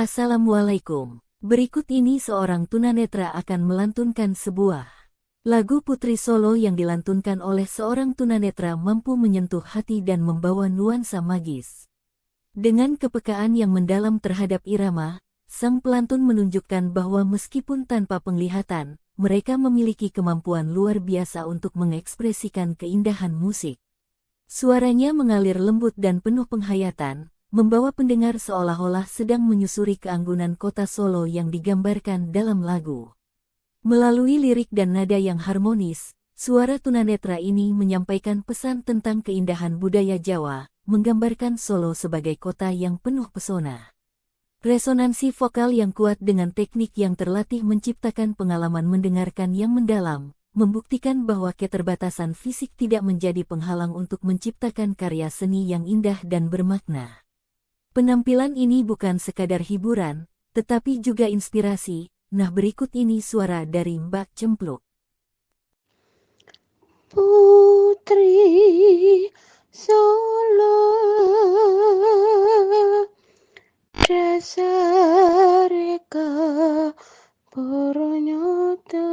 Assalamualaikum. Berikut ini seorang tunanetra akan melantunkan sebuah lagu Putri Solo yang dilantunkan oleh seorang tunanetra mampu menyentuh hati dan membawa nuansa magis. Dengan kepekaan yang mendalam terhadap irama, sang pelantun menunjukkan bahwa meskipun tanpa penglihatan, mereka memiliki kemampuan luar biasa untuk mengekspresikan keindahan musik. Suaranya mengalir lembut dan penuh penghayatan, membawa pendengar seolah-olah sedang menyusuri keanggunan kota Solo yang digambarkan dalam lagu. Melalui lirik dan nada yang harmonis, suara tunanetra ini menyampaikan pesan tentang keindahan budaya Jawa, menggambarkan Solo sebagai kota yang penuh pesona. Resonansi vokal yang kuat dengan teknik yang terlatih menciptakan pengalaman mendengarkan yang mendalam, membuktikan bahwa keterbatasan fisik tidak menjadi penghalang untuk menciptakan karya seni yang indah dan bermakna. Penampilan ini bukan sekadar hiburan, tetapi juga inspirasi. Nah, berikut ini suara dari Mbak Cempluk. Putri Solo dasareka poronyota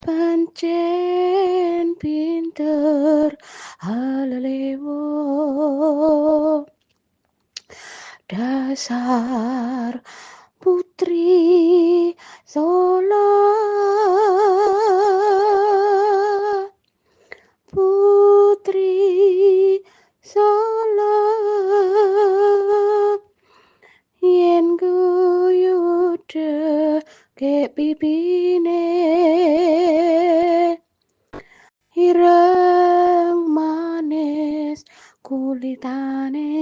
pancen pinter halalewo dasar Putri Solo, Putri Solo, yen guyu deke pipine, ireng manis kulitane.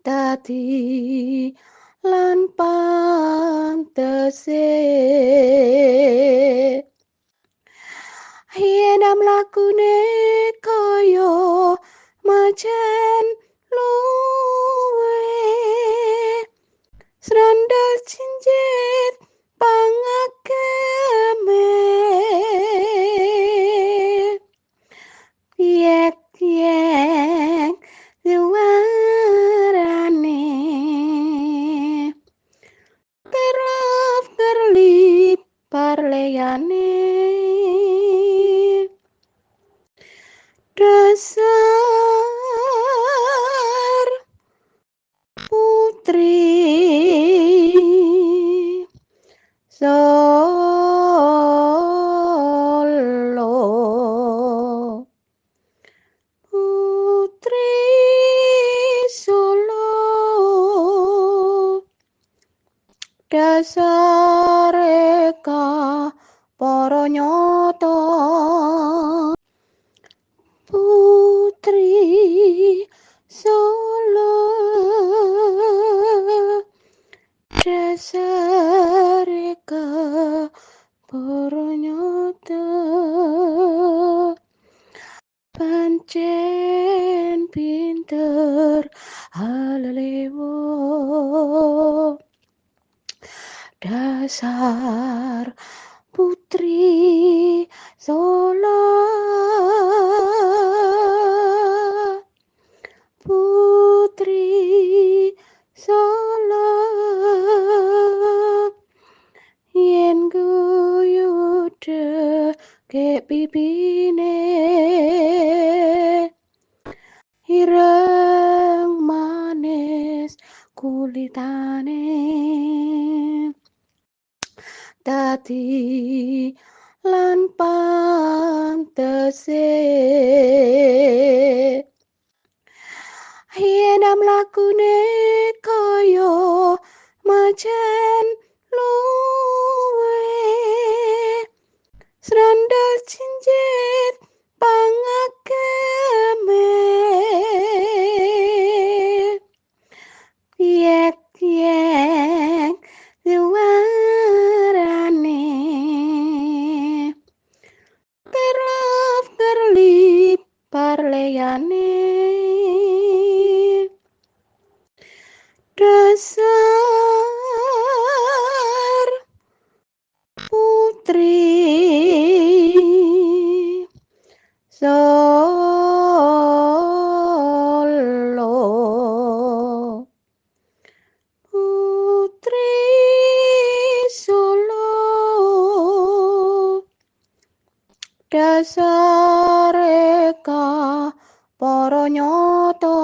Dadi lan pantese yen mlakune kaya macan luwe srandal cincit pangageme yek suarane kerlap kerlip parleyane dasar Putri Solo, Putri Solo, dasareka poronyota. Putri Solo dasareka poronyota pancen pinter halalewo dasar Putri Solo, Putri Solo, yen guyu deke pipine, ireng manis kulitane. Dadi lan pantese yen mlakune kaya macan luwe srandal cincit pangageme yek suarane kerlap kerlip parleyane dasar Putri Solo. dasareka para nyata